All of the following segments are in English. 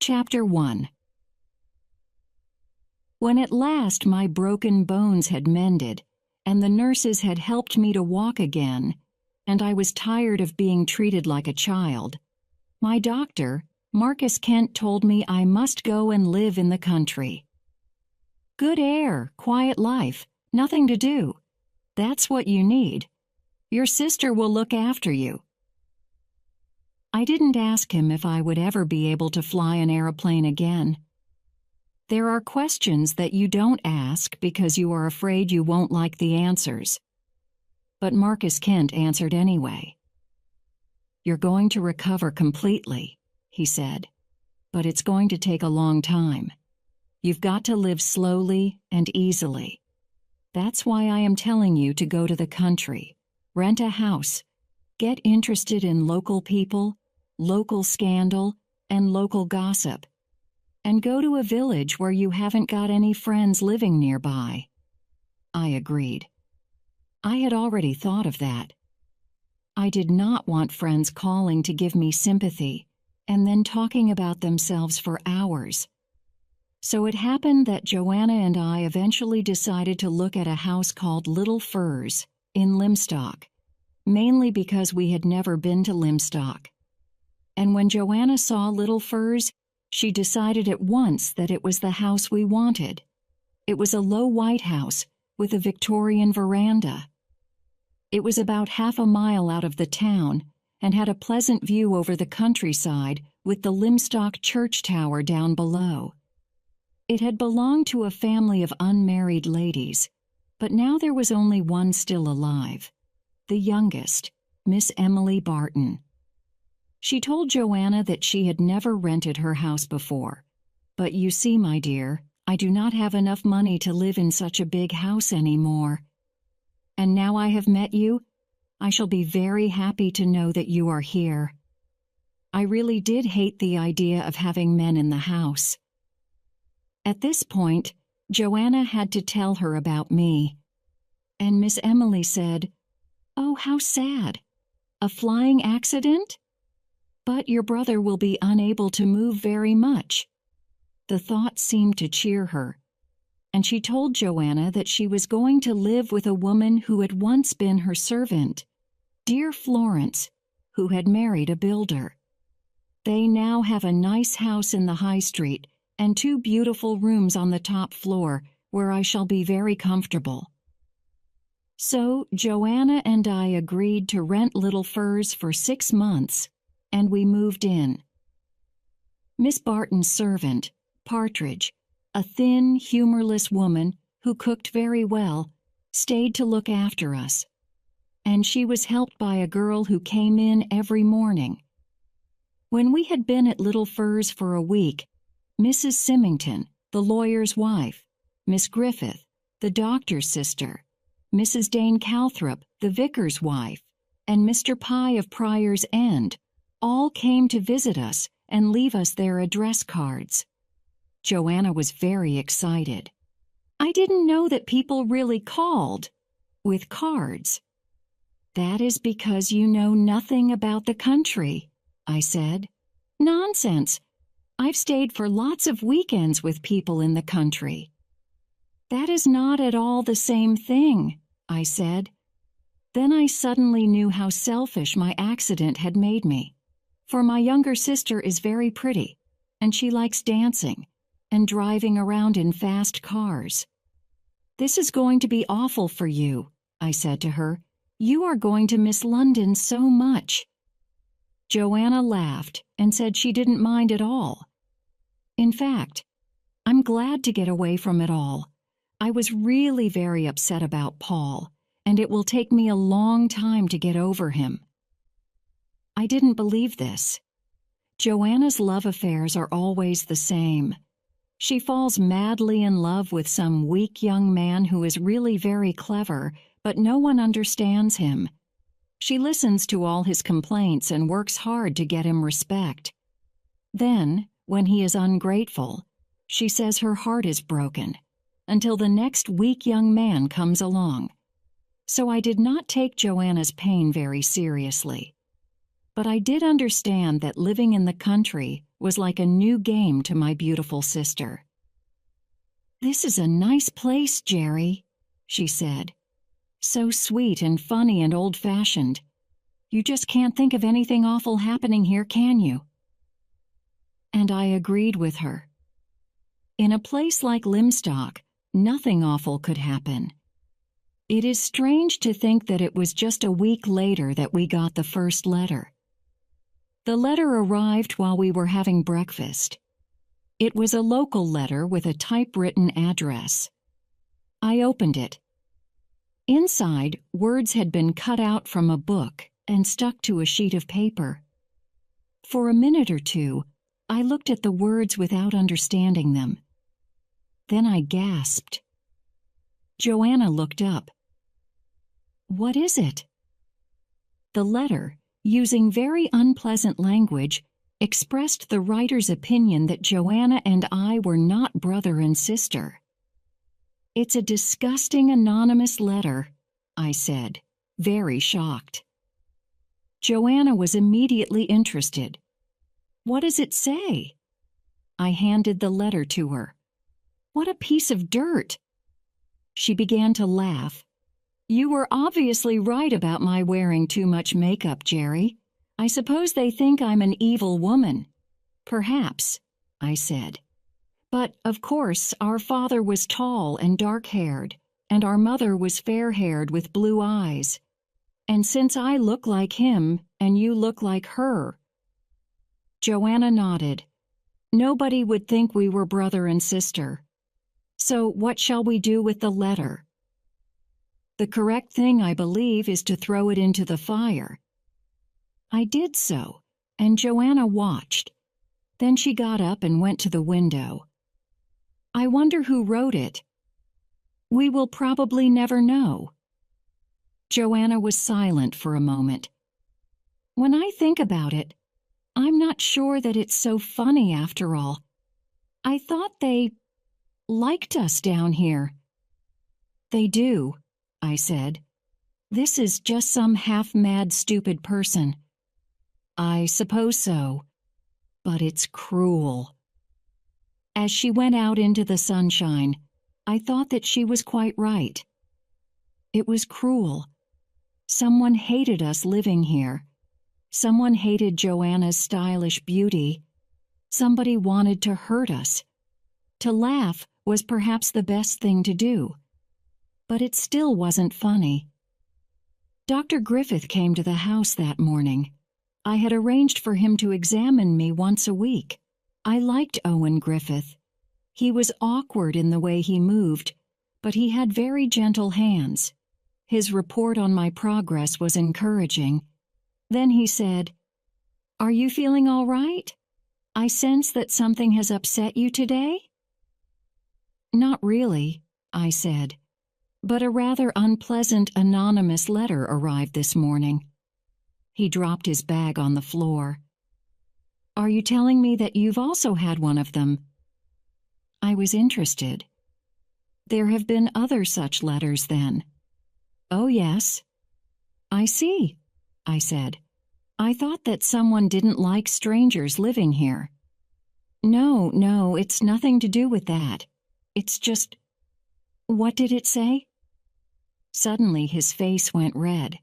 Chapter 1. When at last my broken bones had mended, and the nurses had helped me to walk again, and I was tired of being treated like a child, my doctor, Marcus Kent, told me I must go and live in the country. Good air, quiet life, nothing to do. That's what you need. Your sister will look after you. I didn't ask him if I would ever be able to fly an airplane again. There are questions that you don't ask because you are afraid you won't like the answers. But Marcus Kent answered anyway. You're going to recover completely, he said, but it's going to take a long time. You've got to live slowly and easily. That's why I am telling you to go to the country, rent a house, get interested in local people, local scandal, and local gossip, and go to a village where you haven't got any friends living nearby. I agreed. I had already thought of that. I did not want friends calling to give me sympathy and then talking about themselves for hours. So it happened that Joanna and I eventually decided to look at a house called Little Firs in Limstock, mainly because we had never been to Limstock. And when Joanna saw Little Firs, she decided at once that it was the house we wanted. It was a low white house with a Victorian veranda. It was about half a mile out of the town and had a pleasant view over the countryside with the Limstock church tower down below. It had belonged to a family of unmarried ladies, but now there was only one still alive, the youngest, Miss Emily Barton. She told Joanna that she had never rented her house before. But you see, my dear, I do not have enough money to live in such a big house anymore. And now I have met you, I shall be very happy to know that you are here. I really did hate the idea of having men in the house. At this point, Joanna had to tell her about me. And Miss Emily said, "Oh, how sad. A flying accident? But your brother will be unable to move very much." The thought seemed to cheer her, and she told Joanna that she was going to live with a woman who had once been her servant, dear Florence, who had married a builder. They now have a nice house in the high street and 2 beautiful rooms on the top floor where I shall be very comfortable. So Joanna and I agreed to rent Little Firs for 6 months, and we moved in. Miss Barton's servant, Partridge, a thin, humorless woman who cooked very well, stayed to look after us, and she was helped by a girl who came in every morning. When we had been at Little Firs for a week, Mrs. Symington, the lawyer's wife, Miss Griffith, the doctor's sister, Mrs. Dane Calthrop, the vicar's wife, and Mr. Pye of Prior's End all came to visit us and leave us their address cards. Joanna was very excited. I didn't know that people really called with cards. That is because you know nothing about the country, I said. Nonsense. I've stayed for lots of weekends with people in the country. That is not at all the same thing, I said. Then I suddenly knew how selfish my accident had made me. For my younger sister is very pretty, and she likes dancing and driving around in fast cars. This is going to be awful for you, I said to her. You are going to miss London so much. Joanna laughed and said she didn't mind at all. In fact, I'm glad to get away from it all. I was really very upset about Paul, and it will take me a long time to get over him. I didn't believe this. Joanna's love affairs are always the same. She falls madly in love with some weak young man who is really very clever, but no one understands him. She listens to all his complaints and works hard to get him respect. Then, when he is ungrateful, she says her heart is broken, until the next weak young man comes along. So I did not take Joanna's pain very seriously. But I did understand that living in the country was like a new game to my beautiful sister. "This is a nice place, Jerry," she said. "So sweet and funny and old-fashioned. You just can't think of anything awful happening here, can you?" And I agreed with her. In a place like Limstock, nothing awful could happen. It is strange to think that it was just a week later that we got the first letter. The letter arrived while we were having breakfast. It was a local letter with a typewritten address. I opened it. Inside, words had been cut out from a book and stuck to a sheet of paper. For a minute or two, I looked at the words without understanding them. Then I gasped. Joanna looked up. "What is it?" The letter, using very unpleasant language, expressed the writer's opinion that Joanna and I were not brother and sister. "It's a disgusting anonymous letter," I said, very shocked. Joanna was immediately interested. "What does it say?" I handed the letter to her. "What a piece of dirt!" She began to laugh. "You were obviously right about my wearing too much makeup, Jerry. I suppose they think I'm an evil woman." "Perhaps," I said. "But, of course, our father was tall and dark-haired, and our mother was fair-haired with blue eyes. And since I look like him, and you look like her—" Joanna nodded. "Nobody would think we were brother and sister. So what shall we do with the letter?" "The correct thing, I believe, is to throw it into the fire." I did so, and Joanna watched. Then she got up and went to the window. "I wonder who wrote it." "We will probably never know." Joanna was silent for a moment. "When I think about it, I'm not sure that it's so funny after all. I thought they liked us down here." "They do," I said. "This is just some half-mad, stupid person." "I suppose so. But it's cruel." As she went out into the sunshine, I thought that she was quite right. It was cruel. Someone hated us living here. Someone hated Joanna's stylish beauty. Somebody wanted to hurt us. To laugh was perhaps the best thing to do. But it still wasn't funny. Dr. Griffith came to the house that morning. I had arranged for him to examine me once a week. I liked Owen Griffith. He was awkward in the way he moved, but he had very gentle hands. His report on my progress was encouraging. Then he said, "Are you feeling all right? I sense that something has upset you today?" "Not really," I said, "but a rather unpleasant anonymous letter arrived this morning." He dropped his bag on the floor. "Are you telling me that you've also had one of them?" I was interested. "There have been other such letters, then?" "Oh, yes." "I see," I said. "I thought that someone didn't like strangers living here." No, it's nothing to do with that. It's just—" "What did it say?" Suddenly his face went red.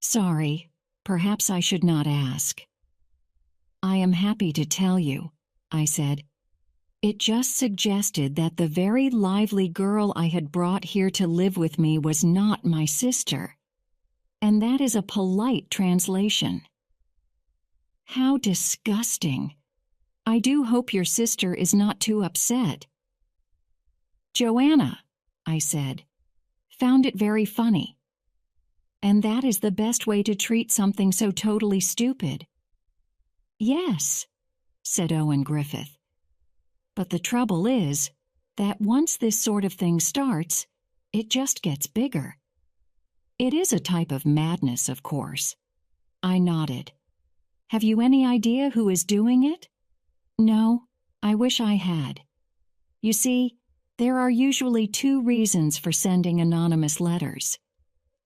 "Sorry, perhaps I should not ask." "I am happy to tell you," I said. "It just suggested that the very lively girl I had brought here to live with me was not my sister. And that is a polite translation." "How disgusting. I do hope your sister is not too upset." "Joanna," I said, "found it very funny. And that is the best way to treat something so totally stupid." "Yes," said Owen Griffith. "But the trouble is that once this sort of thing starts, it just gets bigger. It is a type of madness, of course." I nodded. "Have you any idea who is doing it?" "No, I wish I had. You see, there are usually two reasons for sending anonymous letters.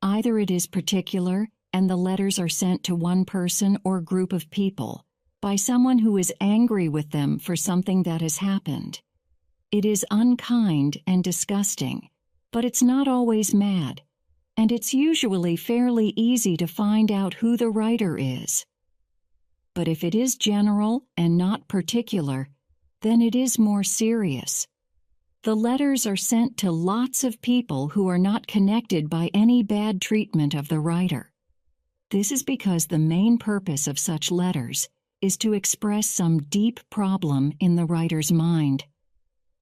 Either it is particular and the letters are sent to one person or group of people, by someone who is angry with them for something that has happened. It is unkind and disgusting, but it's not always mad, and it's usually fairly easy to find out who the writer is. But if it is general and not particular, then it is more serious. The letters are sent to lots of people who are not connected by any bad treatment of the writer. This is because the main purpose of such letters is to express some deep problem in the writer's mind,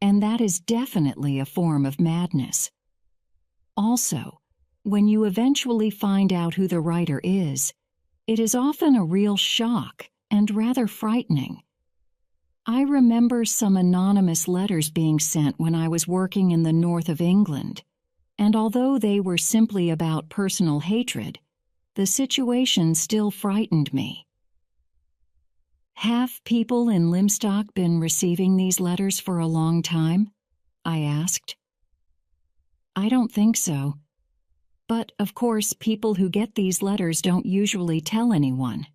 and that is definitely a form of madness. Also, when you eventually find out who the writer is, it is often a real shock and rather frightening. I remember some anonymous letters being sent when I was working in the north of England, and although they were simply about personal hatred, the situation still frightened me. Have people in Limstock been receiving these letters for a long time? I asked. I don't think so. But, of course, people who get these letters don't usually tell anyone.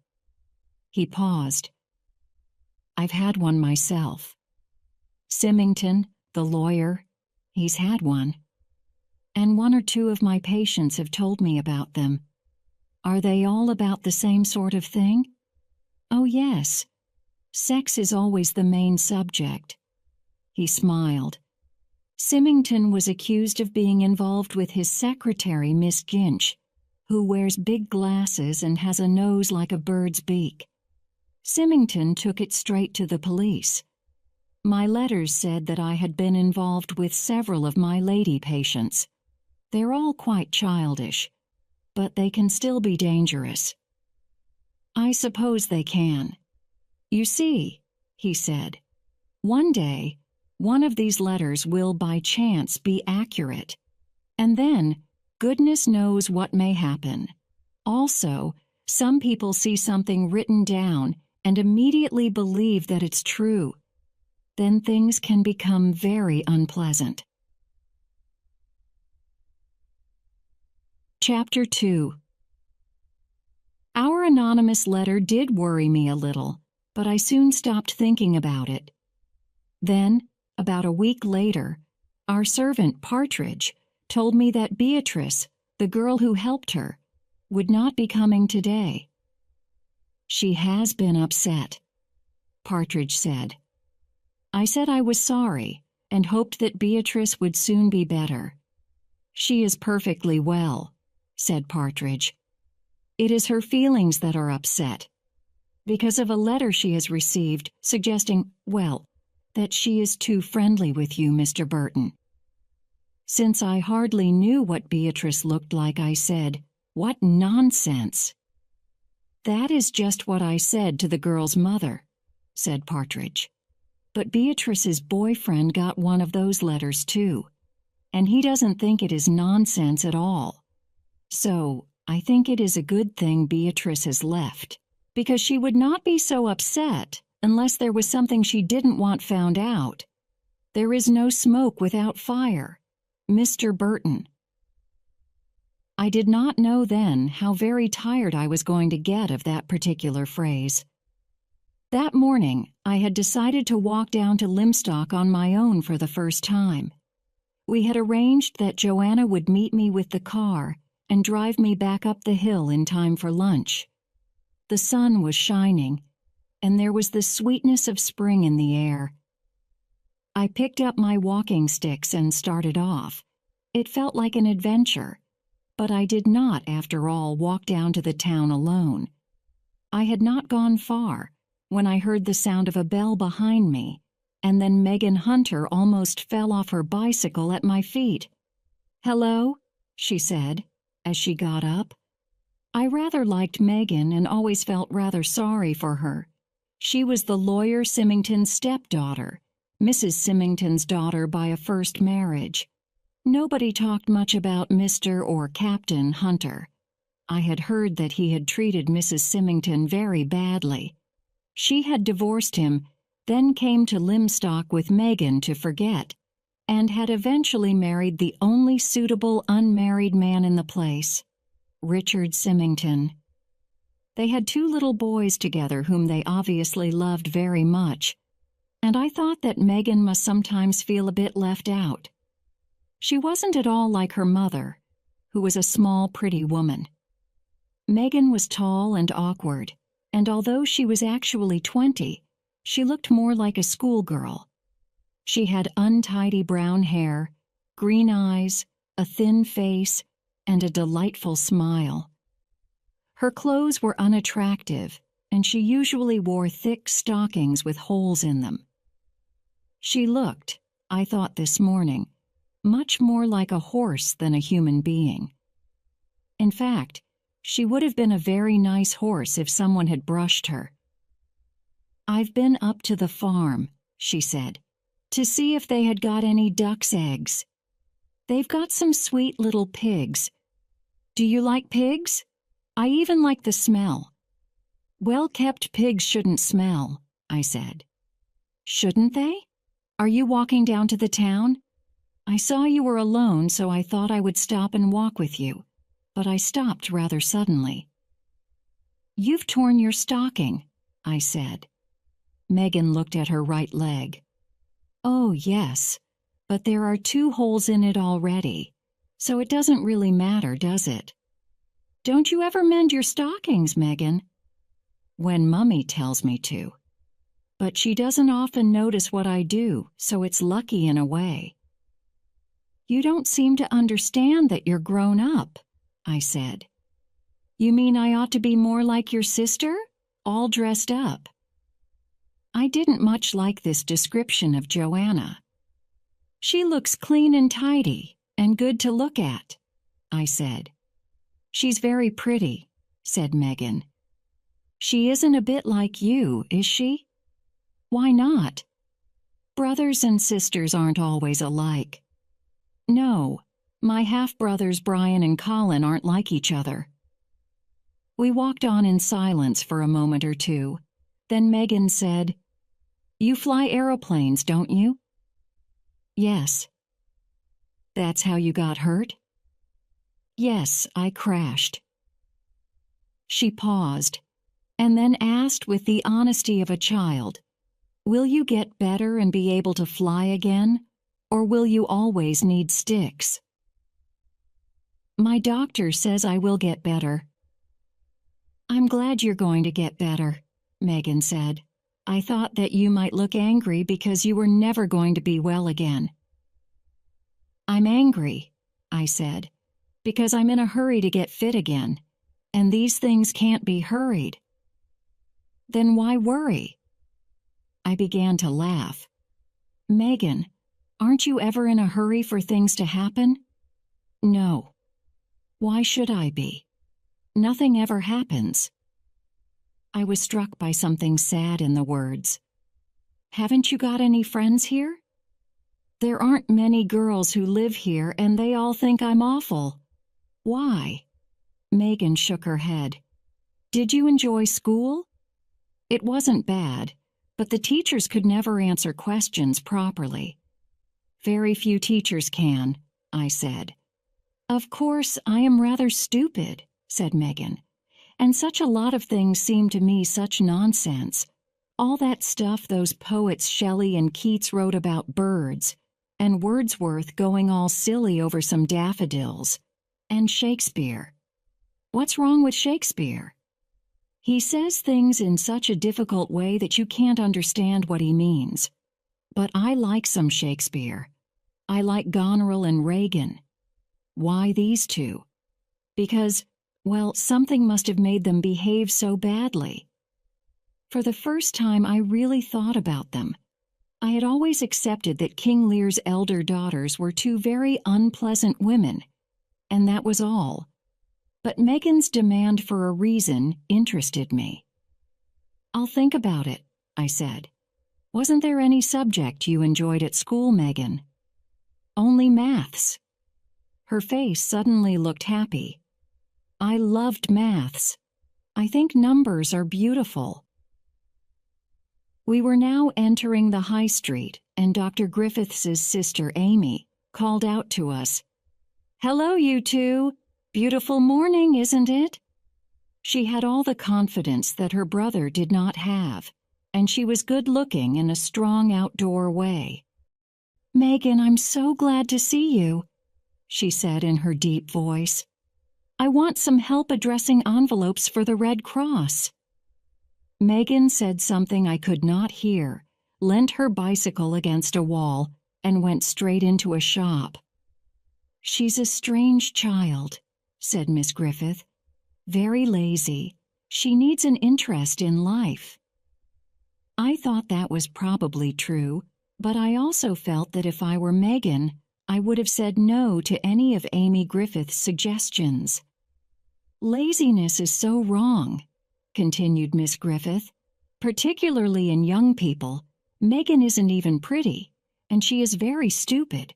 He paused. I've had one myself. Symington, the lawyer, he's had one. And one or two of my patients have told me about them. Are they all about the same sort of thing? Oh, yes. Sex is always the main subject. He smiled. Symington was accused of being involved with his secretary, Miss Ginch, who wears big glasses and has a nose like a bird's beak. Symington took it straight to the police. My letters said that I had been involved with several of my lady patients. They're all quite childish, but they can still be dangerous. I suppose they can. You see, he said, one day, one of these letters will by chance be accurate, and then goodness knows what may happen. Also, some people see something written down and immediately believe that it's true. Then things can become very unpleasant. Chapter 2. Our anonymous letter did worry me a little, but I soon stopped thinking about it. Then, about a week later, our servant Partridge told me that Beatrice, the girl who helped her, would not be coming today. She has been upset, Partridge said. I said I was sorry and hoped that Beatrice would soon be better. She is perfectly well, said Partridge. It is her feelings that are upset, because of a letter she has received suggesting, well, that she is too friendly with you, Mr. Burton. Since I hardly knew what Beatrice looked like, I said, "What nonsense!" "That is just what I said to the girl's mother," said Partridge. "But Beatrice's boyfriend got one of those letters too, and he doesn't think it is nonsense at all. So I think it is a good thing Beatrice has left, because she would not be so upset unless there was something she didn't want found out. There is no smoke without fire. Mr. Burton." I did not know then how very tired I was going to get of that particular phrase. That morning, I had decided to walk down to Limstock on my own for the first time. We had arranged that Joanna would meet me with the car and drive me back up the hill in time for lunch. The sun was shining, and there was the sweetness of spring in the air. I picked up my walking sticks and started off. It felt like an adventure, but I did not, after all, walk down to the town alone. I had not gone far when I heard the sound of a bell behind me, and then Megan Hunter almost fell off her bicycle at my feet. "Hello," she said, as she got up. I rather liked Megan and always felt rather sorry for her. She was the lawyer Symington's stepdaughter, Mrs. Symington's daughter by a first marriage. Nobody talked much about Mr. or Captain Hunter. I had heard that he had treated Mrs. Symington very badly. She had divorced him, then came to Limstock with Megan to forget, and had eventually married the only suitable unmarried man in the place, Richard Symington. They had 2 little boys together whom they obviously loved very much, and I thought that Megan must sometimes feel a bit left out. She wasn't at all like her mother, who was a small, pretty woman. Megan was tall and awkward, and although she was actually 20, she looked more like a schoolgirl. She had untidy brown hair, green eyes, a thin face, and a delightful smile. Her clothes were unattractive, and she usually wore thick stockings with holes in them. She looked, I thought this morning, much more like a horse than a human being. In fact, she would have been a very nice horse if someone had brushed her. "I've been up to the farm," she said, "to see if they had got any duck's eggs. They've got some sweet little pigs. Do you like pigs? I even like the smell." "Well-kept pigs shouldn't smell," I said. "Shouldn't they? Are you walking down to the town? I saw you were alone, so I thought I would stop and walk with you, but I stopped rather suddenly." "You've torn your stocking," I said. Megan looked at her right leg. "Oh, yes, but there are 2 holes in it already, so it doesn't really matter, does it?" "Don't you ever mend your stockings, Megan?" "When Mummy tells me to. But she doesn't often notice what I do, so it's lucky in a way." "You don't seem to understand that you're grown up," I said. "You mean I ought to be more like your sister, all dressed up?" I didn't much like this description of Joanna. "She looks clean and tidy and good to look at," I said. "She's very pretty," said Megan. "She isn't a bit like you, is she?" "Why not?" "Brothers and sisters aren't always alike." "No, my half-brothers Brian and Colin aren't like each other." We walked on in silence for a moment or two. Then Megan said, "You fly aeroplanes, don't you?" "Yes." "That's how you got hurt?" "Yes, I crashed." She paused, and then asked with the honesty of a child, "Will you get better and be able to fly again, or will you always need sticks?" "My doctor says I will get better." "I'm glad you're going to get better," Megan said. "I thought that you might look angry because you were never going to be well again." "I'm angry," I said, "because I'm in a hurry to get fit again, and these things can't be hurried." "Then why worry?" I began to laugh. "Megan, aren't you ever in a hurry for things to happen?" "No." "Why should I be? Nothing ever happens." I was struck by something sad in the words. "Haven't you got any friends here?" "There aren't many girls who live here, and they all think I'm awful." "Why?" Megan shook her head. "Did you enjoy school?" "It wasn't bad, but the teachers could never answer questions properly." "Very few teachers can," I said. "Of course, I am rather stupid," said Megan. "And such a lot of things seem to me such nonsense. All that stuff those poets Shelley and Keats wrote about birds, and Wordsworth going all silly over some daffodils, and Shakespeare. What's wrong with Shakespeare? He says things in such a difficult way that you can't understand what he means. But I like some Shakespeare. I like Goneril and Regan. Why these 2? Because, well, something must have made them behave so badly." For the first time, I really thought about them. I had always accepted that King Lear's elder daughters were 2 very unpleasant women, and that was all. But Megan's demand for a reason interested me. "I'll think about it," I said. "Wasn't there any subject you enjoyed at school, Megan?" "Only maths." Her face suddenly looked happy. "I loved maths. I think numbers are beautiful." We were now entering the high street, and Dr. Griffiths's sister, Amy, called out to us, "Hello, you 2. Beautiful morning, isn't it?" She had all the confidence that her brother did not have, and she was good-looking in a strong outdoor way. "Megan, I'm so glad to see you," she said in her deep voice. "I want some help addressing envelopes for the Red Cross." Megan said something I could not hear, leant her bicycle against a wall, and went straight into a shop. "She's a strange child," said Miss Griffith. "Very lazy. She needs an interest in life." I thought that was probably true, but I also felt that if I were Megan, I would have said no to any of Amy Griffith's suggestions. "Laziness is so wrong," continued Miss Griffith. "Particularly in young people. Megan isn't even pretty, and she is very stupid.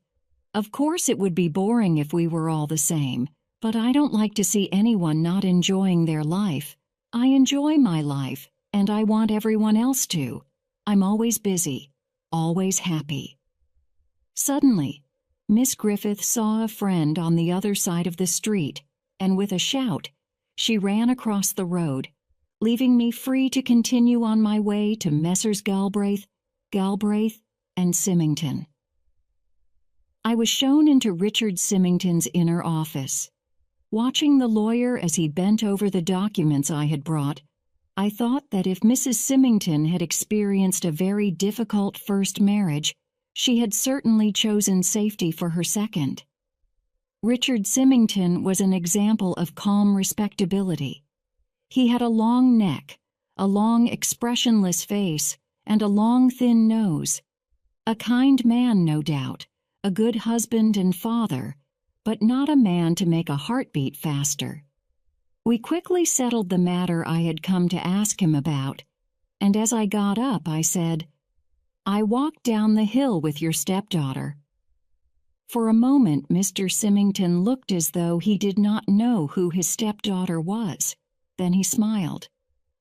Of course it would be boring if we were all the same, but I don't like to see anyone not enjoying their life. I enjoy my life, and I want everyone else to. I'm always busy, always happy." Suddenly, Miss Griffith saw a friend on the other side of the street, and with a shout, she ran across the road, leaving me free to continue on my way to Messrs. Galbraith, and Symington. I was shown into Richard Symington's inner office. Watching the lawyer as he bent over the documents I had brought, I thought that if Mrs. Symington had experienced a very difficult first marriage, she had certainly chosen safety for her second. Richard Symington was an example of calm respectability. He had a long neck, a long expressionless face, and a long thin nose. A kind man, no doubt, a good husband and father, but not a man to make a heartbeat faster. We quickly settled the matter I had come to ask him about, and as I got up, I said, "I walked down the hill with your stepdaughter." For a moment, Mr. Symington looked as though he did not know who his stepdaughter was. Then he smiled.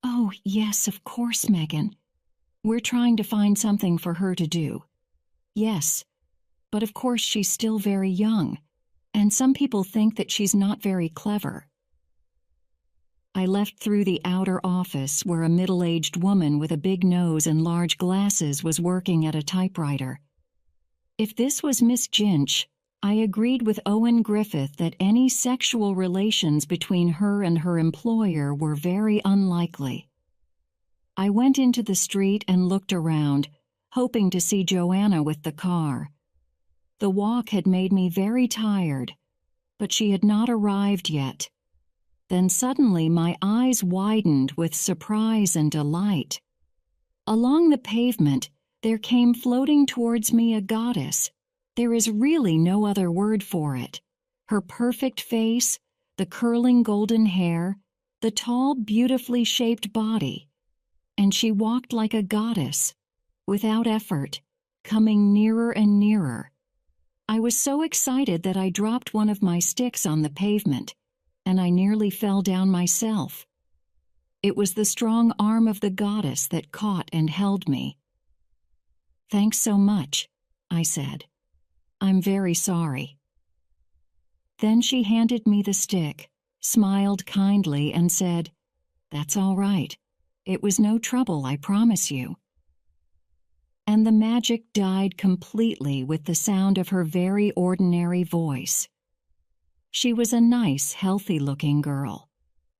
"Oh, yes, of course, Megan. We're trying to find something for her to do. Yes, but of course she's still very young, and some people think that she's not very clever." I left through the outer office where a middle-aged woman with a big nose and large glasses was working at a typewriter. If this was Miss Jinch, I agreed with Owen Griffith that any sexual relations between her and her employer were very unlikely. I went into the street and looked around, hoping to see Joanna with the car. The walk had made me very tired, but she had not arrived yet. Then suddenly my eyes widened with surprise and delight. Along the pavement, there came floating towards me a goddess. There is really no other word for it. Her perfect face, the curling golden hair, the tall, beautifully shaped body. And she walked like a goddess, without effort, coming nearer and nearer. I was so excited that I dropped one of my sticks on the pavement, and I nearly fell down myself. It was the strong arm of the goddess that caught and held me. "Thanks so much," I said. "I'm very sorry." Then she handed me the stick, smiled kindly, and said, "That's all right. It was no trouble, I promise you." And the magic died completely with the sound of her very ordinary voice. She was a nice, healthy-looking girl.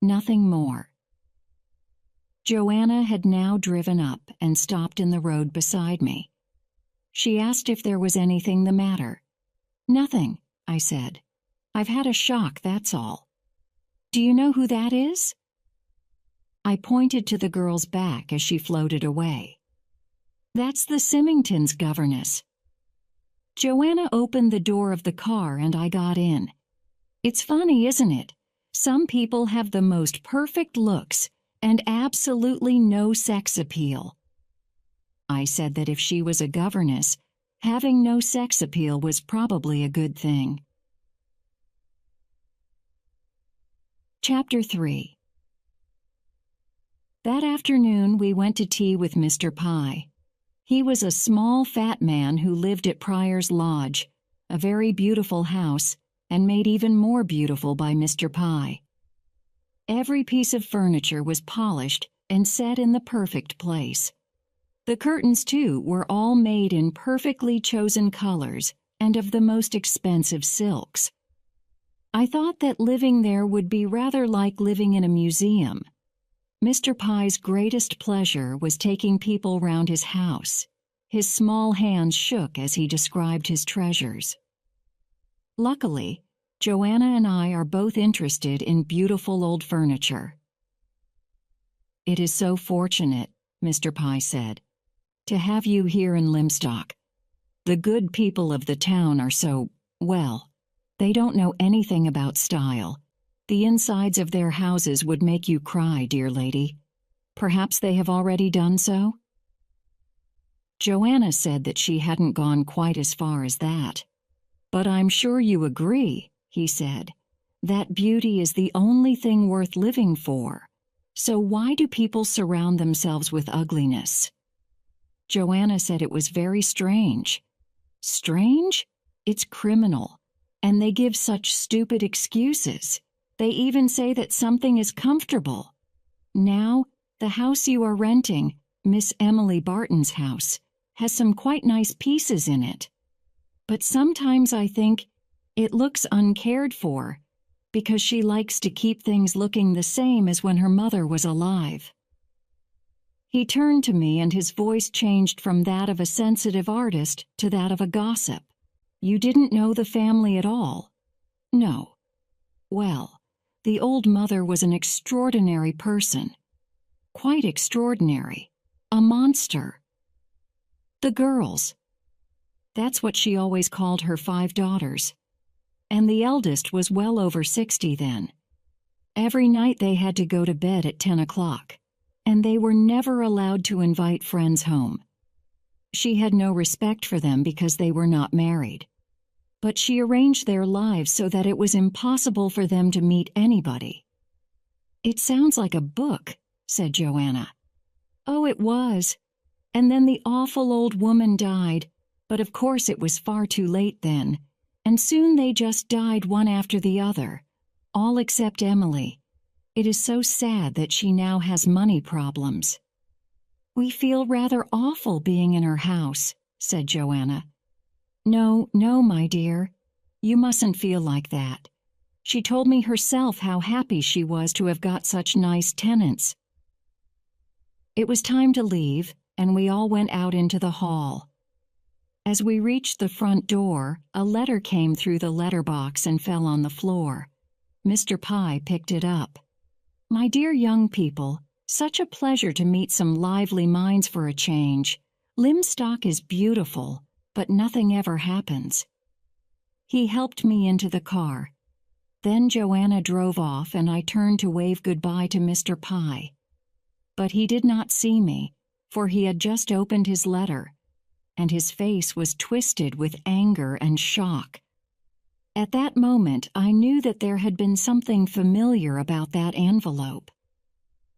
Nothing more. Joanna had now driven up and stopped in the road beside me. She asked if there was anything the matter. "Nothing," I said. "I've had a shock, that's all." "Do you know who that is?" I pointed to the girl's back as she floated away. "That's the Symingtons' governess." Joanna opened the door of the car and I got in. It's funny, isn't it? Some people have the most perfect looks and absolutely no sex appeal. I said that if she was a governess, having no sex appeal was probably a good thing. Chapter 3. That afternoon we went to tea with Mr. Pye. He was a small, fat man who lived at Pryor's Lodge, a very beautiful house, and made even more beautiful by Mr. Pye. Every piece of furniture was polished and set in the perfect place. The curtains, too, were all made in perfectly chosen colors and of the most expensive silks. I thought that living there would be rather like living in a museum. Mr. Pye's greatest pleasure was taking people round his house. His small hands shook as he described his treasures. Luckily, Joanna and I are both interested in beautiful old furniture. "It is so fortunate," Mr. Pye said, "to have you here in Limstock. The good people of the town are so, well, they don't know anything about style. The insides of their houses would make you cry, dear lady. Perhaps they have already done so?" Joanna said that she hadn't gone quite as far as that. "But I'm sure you agree," he said, "that beauty is the only thing worth living for. So why do people surround themselves with ugliness?" Joanna said it was very strange. Strange? It's criminal. And they give such stupid excuses. They even say that something is comfortable. Now, the house you are renting, Miss Emily Barton's house, has some quite nice pieces in it. But sometimes I think it looks uncared for because she likes to keep things looking the same as when her mother was alive. He turned to me and his voice changed from that of a sensitive artist to that of a gossip. "You didn't know the family at all?" "No." "Well, the old mother was an extraordinary person. Quite extraordinary. A monster. The girls. That's what she always called her 5 daughters. And the eldest was well over 60 then. Every night they had to go to bed at 10 o'clock, and they were never allowed to invite friends home. She had no respect for them because they were not married. But she arranged their lives so that it was impossible for them to meet anybody." "It sounds like a book," said Joanna. "Oh, it was. And then the awful old woman died, but of course it was far too late then, and soon they just died one after the other, all except Emily. It is so sad that she now has money problems." "We feel rather awful being in her house," said Joanna. "No, no, my dear. You mustn't feel like that. She told me herself how happy she was to have got such nice tenants." It was time to leave, and we all went out into the hall. As we reached the front door, a letter came through the letterbox and fell on the floor. Mr. Pye picked it up. "My dear young people, such a pleasure to meet some lively minds for a change. Limstock is beautiful, but nothing ever happens." He helped me into the car. Then Joanna drove off and I turned to wave goodbye to Mr. Pye. But he did not see me, for he had just opened his letter, and his face was twisted with anger and shock. At that moment I knew that there had been something familiar about that envelope.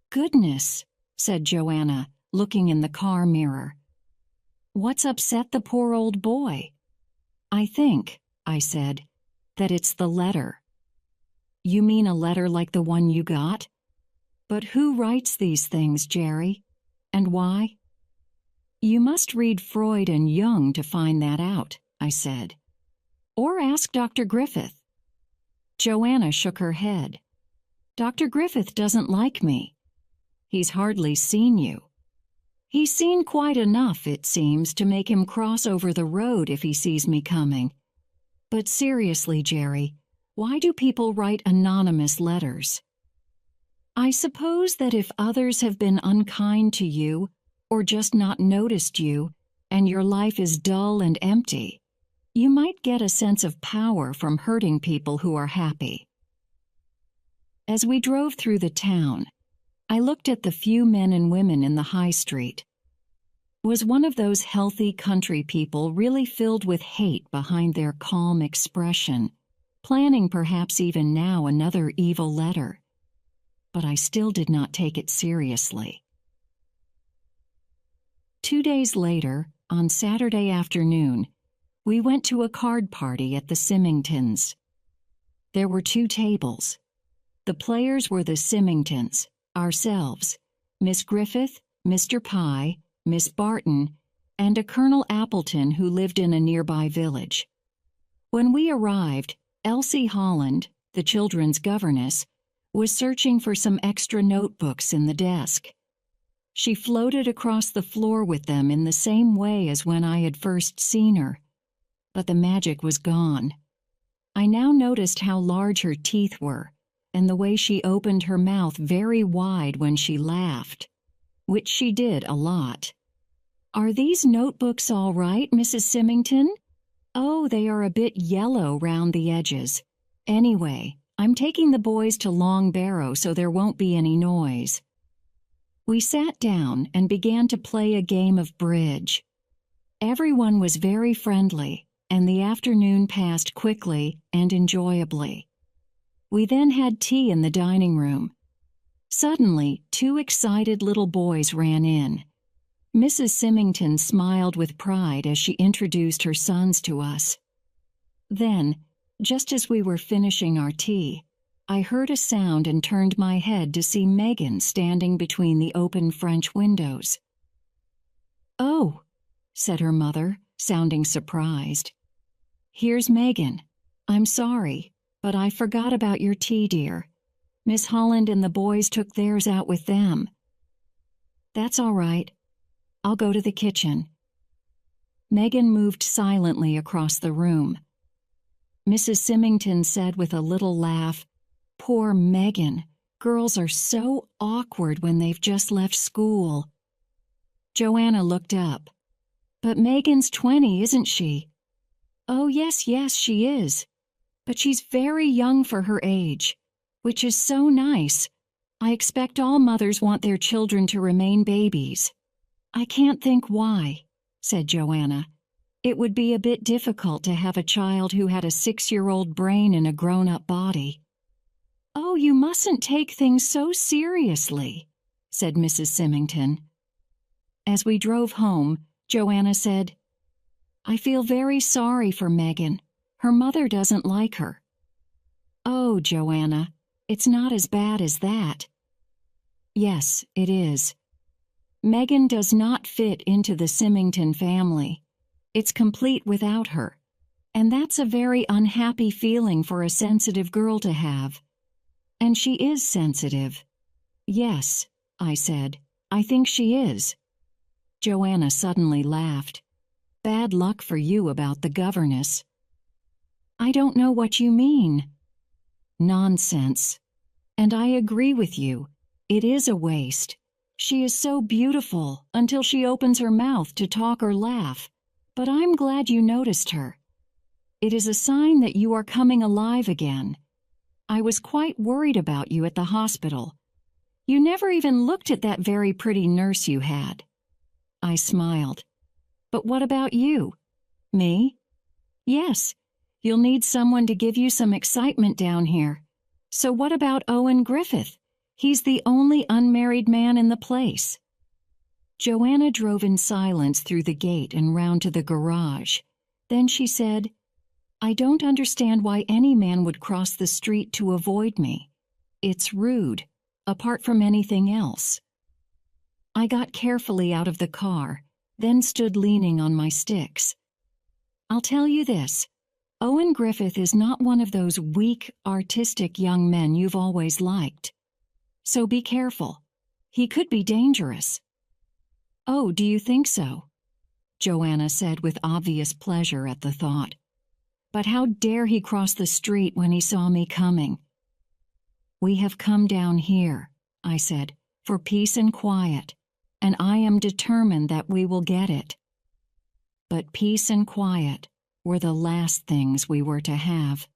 "Goodness," said Joanna, looking in the car mirror. "What's upset the poor old boy?" "I think," I said, "that it's the letter." "You mean a letter like the one you got? But who writes these things, Jerry? And why?" "You must read Freud and Jung to find that out," I said. "Or ask Dr. Griffith." Joanna shook her head. "Dr. Griffith doesn't like me. He's hardly seen you. He's seen quite enough, it seems, to make him cross over the road if he sees me coming. But seriously, Jerry, why do people write anonymous letters?" "I suppose that if others have been unkind to you, or just not noticed you, and your life is dull and empty, you might get a sense of power from hurting people who are happy." As we drove through the town, I looked at the few men and women in the high street. Was one of those healthy country people really filled with hate behind their calm expression, planning perhaps even now another evil letter? But I still did not take it seriously. 2 days later, on Saturday afternoon, we went to a card party at the Symingtons. There were 2 tables. The players were the Symingtons, ourselves, Miss Griffith, Mr. Pye, Miss Barton, and a Colonel Appleton who lived in a nearby village. When we arrived, Elsie Holland, the children's governess, was searching for some extra notebooks in the desk. She floated across the floor with them in the same way as when I had first seen her, but the magic was gone. I now noticed how large her teeth were, and the way she opened her mouth very wide when she laughed, which she did a lot. "Are these notebooks all right, Mrs. Symington?" "Oh, they are a bit yellow round the edges. Anyway, I'm taking the boys to Long Barrow so there won't be any noise." We sat down and began to play a game of bridge. Everyone was very friendly, and the afternoon passed quickly and enjoyably. We then had tea in the dining room. Suddenly, 2 excited little boys ran in. Mrs. Symington smiled with pride as she introduced her sons to us. Then, just as we were finishing our tea, I heard a sound and turned my head to see Megan standing between the open French windows. "Oh," said her mother, sounding surprised. "Here's Megan. I'm sorry, but I forgot about your tea, dear. Miss Holland and the boys took theirs out with them." "That's all right. I'll go to the kitchen." Megan moved silently across the room. Mrs. Symington said with a little laugh, "Poor Megan. Girls are so awkward when they've just left school." Joanna looked up. "But Megan's 20, isn't she?" "Oh, yes, she is. But she's very young for her age, which is so nice. I expect all mothers want their children to remain babies." "I can't think why," said Joanna. "It would be a bit difficult to have a child who had a 6-year-old brain in a grown-up body." "Oh, you mustn't take things so seriously," said Mrs. Symington. As we drove home, Joanna said, "I feel very sorry for Megan. Her mother doesn't like her." "Oh, Joanna, it's not as bad as that." "Yes, it is. Megan does not fit into the Symington family. It's complete without her, and that's a very unhappy feeling for a sensitive girl to have. And she is sensitive." "Yes," I said, "I think she is." Joanna suddenly laughed. "Bad luck for you about the governess." "I don't know what you mean." "Nonsense. And I agree with you. It is a waste. She is so beautiful until she opens her mouth to talk or laugh. But I'm glad you noticed her. It is a sign that you are coming alive again. I was quite worried about you at the hospital. You never even looked at that very pretty nurse you had." I smiled. "But what about you?" "Me?" "Yes. You'll need someone to give you some excitement down here. So what about Owen Griffith? He's the only unmarried man in the place." Joanna drove in silence through the gate and round to the garage. Then she said, "I don't understand why any man would cross the street to avoid me. It's rude, apart from anything else." I got carefully out of the car, then stood leaning on my sticks. "I'll tell you this. Owen Griffith is not one of those weak, artistic young men you've always liked. So be careful. He could be dangerous." "Oh, do you think so?" Joanna said with obvious pleasure at the thought. "But how dare he cross the street when he saw me coming?" "We have come down here," I said, "for peace and quiet, and I am determined that we will get it." But peace and quiet were the last things we were to have.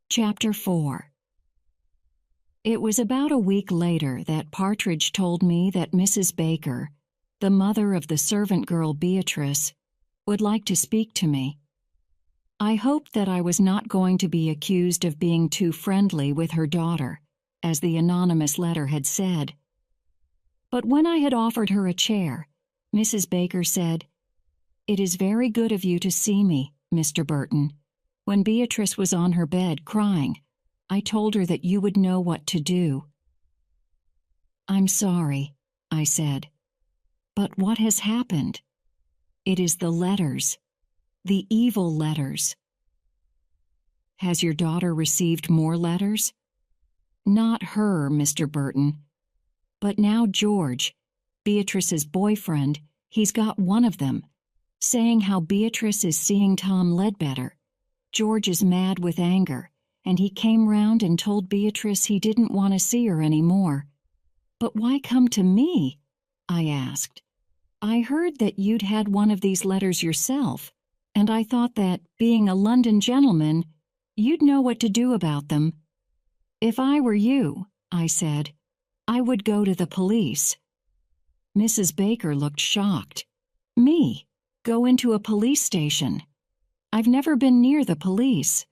Chapter 4. It was about a week later that Partridge told me that Mrs. Baker, the mother of the servant girl Beatrice, would like to speak to me. I hoped that I was not going to be accused of being too friendly with her daughter, as the anonymous letter had said. But when I had offered her a chair, Mrs. Baker said, "It is very good of you to see me, Mr. Burton. When Beatrice was on her bed crying, I told her that you would know what to do." "I'm sorry," I said. "But what has happened?" "It is the letters. The evil letters." "Has your daughter received more letters?" "Not her, Mr. Burton. But now George, Beatrice's boyfriend, he's got one of them, saying how Beatrice is seeing Tom Ledbetter. George is mad with anger, and he came round and told Beatrice he didn't want to see her anymore." "But why come to me?" I asked. "I heard that you'd had one of these letters yourself, and I thought that, being a London gentleman, you'd know what to do about them." "If I were you," I said, "I would go to the police." Mrs. Baker looked shocked. "Me? Go into a police station? I've never been near the police."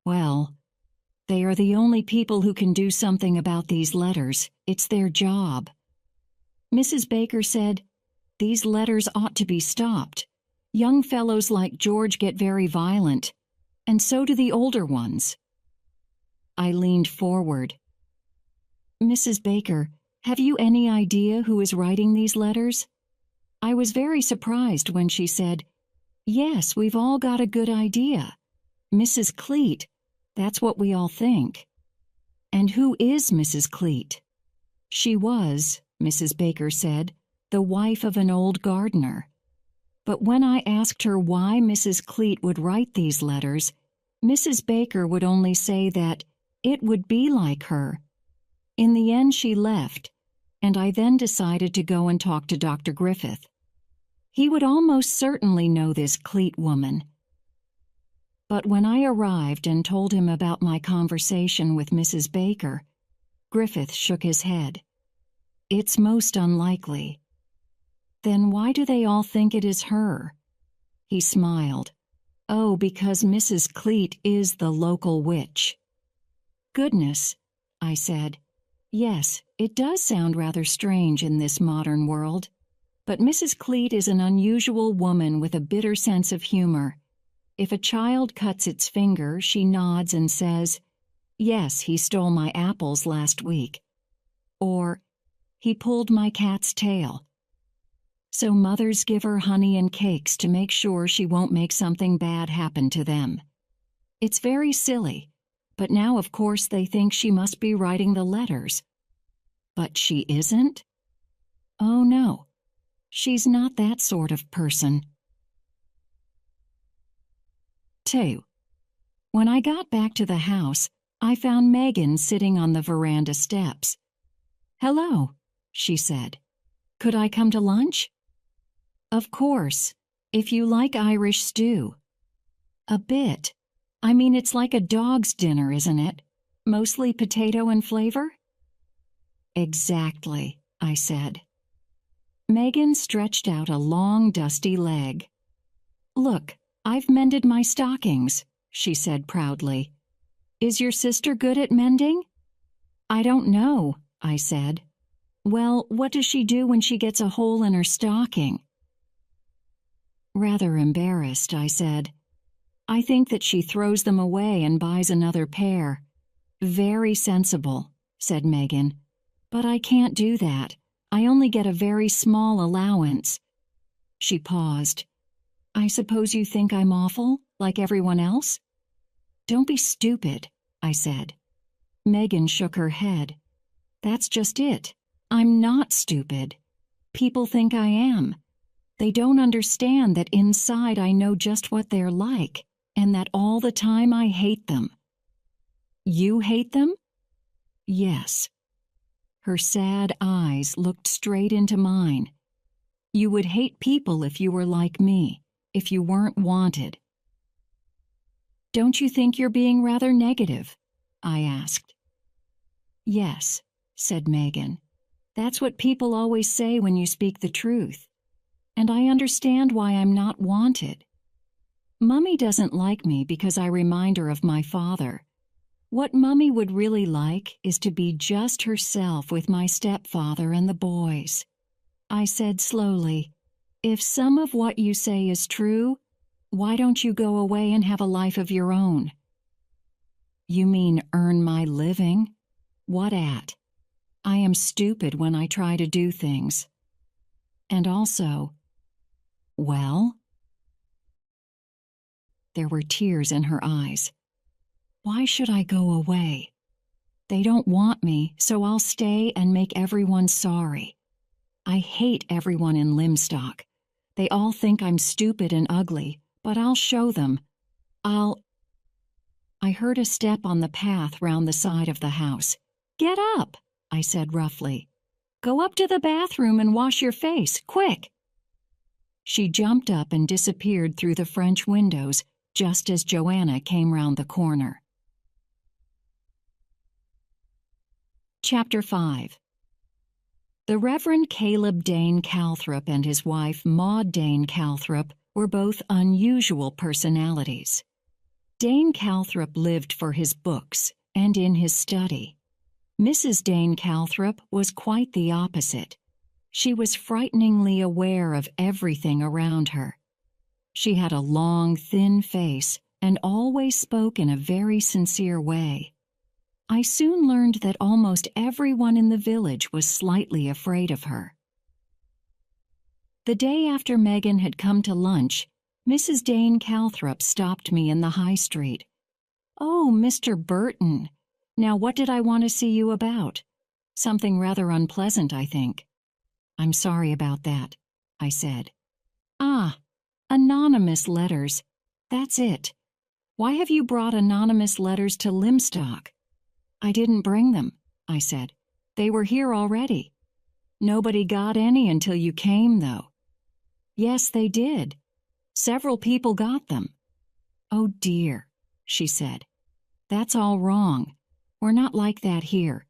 "Well, they are the only people who can do something about these letters. It's their job." Mrs. Baker said, "These letters ought to be stopped. Young fellows like George get very violent, and so do the older ones." I leaned forward. "Mrs. Baker, have you any idea who is writing these letters?" I was very surprised when she said, "Yes, we've all got a good idea. Mrs. Cleet, that's what we all think." "And who is Mrs. Cleet?" "She was," Mrs. Baker said, "the wife of an old gardener." But when I asked her why Mrs. Cleet would write these letters, Mrs. Baker would only say that it would be like her. In the end she left, and I then decided to go and talk to Dr. Griffith. He would almost certainly know this Cleet woman. But when I arrived and told him about my conversation with Mrs. Baker, Griffith shook his head. "It's most unlikely." "Then why do they all think it is her?" He smiled. "Oh, because Mrs. Cleet is the local witch." "Goodness," I said. "Yes, it does sound rather strange in this modern world. But Mrs. Cleet is an unusual woman with a bitter sense of humor. If a child cuts its finger, she nods and says, 'Yes, he stole my apples last week.' Or, 'He pulled my cat's tail.' So mothers give her honey and cakes to make sure she won't make something bad happen to them. It's very silly, but now of course they think she must be writing the letters." "But she isn't?" "Oh no, she's not that sort of person." 2. When I got back to the house, I found Megan sitting on the veranda steps. "Hello," she said. "Could I come to lunch?" "Of course, if you like Irish stew." "A bit. I mean, it's like a dog's dinner, isn't it? Mostly potato and flavor?" "Exactly," I said. Megan stretched out a long, dusty leg. "Look, I've mended my stockings," she said proudly. "Is your sister good at mending?" "I don't know," I said. "Well, what does she do when she gets a hole in her stocking?" Rather embarrassed, I said, "I think that she throws them away and buys another pair." "Very sensible," said Megan. "But I can't do that. I only get a very small allowance." She paused. "I suppose you think I'm awful, like everyone else?" "Don't be stupid," I said. Megan shook her head. "That's just it. I'm not stupid. People think I am. They don't understand that inside I know just what they're like, and that all the time I hate them." "You hate them?" "Yes." Her sad eyes looked straight into mine. "You would hate people if you were like me, if you weren't wanted." "Don't you think you're being rather negative?" I asked. "Yes," said Megan. "That's what people always say when you speak the truth. And I understand why I'm not wanted. Mummy doesn't like me because I remind her of my father. What Mummy would really like is to be just herself with my stepfather and the boys." I said slowly, "If some of what you say is true, Why don't you go away and have a life of your own? You mean earn my living? What at? I am stupid when I try to do things. And also, well? There were tears in her eyes. Why should I go away? They don't want me, so I'll stay and make everyone sorry. I hate everyone in Limstock. They all think I'm stupid and ugly, but I'll show them. I heard a step on the path round the side of the house. Get up, I said roughly. Go up to the bathroom and wash your face, quick. She jumped up and disappeared through the French windows just as Joanna came round the corner. Chapter 5. The Reverend Caleb Dane Calthrop and his wife Maud Dane Calthrop were both unusual personalities. Dane Calthrop lived for his books and in his study. Mrs. Dane Calthrop was quite the opposite. She was frighteningly aware of everything around her. She had a long, thin face and always spoke in a very sincere way. I soon learned that almost everyone in the village was slightly afraid of her. The day after Megan had come to lunch, Mrs. Dane Calthrop stopped me in the high street. "Oh, Mr. Burton, now what did I want to see you about? Something rather unpleasant, I think." "I'm sorry about that," I said. "Ah, anonymous letters. That's it. Why have you brought anonymous letters to Limstock?" "I didn't bring them," I said. "They were here already." "Nobody got any until you came, though." "Yes, they did. Several people got them." "Oh dear," she said. "That's all wrong. We're not like that here,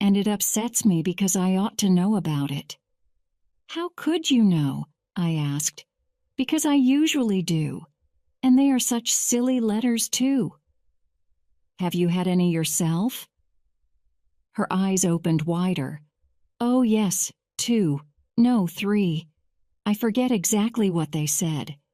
and it upsets me because I ought to know about it." "How could you know?" I asked. "Because I usually do, and they are such silly letters, too." "Have you had any yourself?" Her eyes opened wider. "Oh, yes, 2. No, 3. I forget exactly what they said.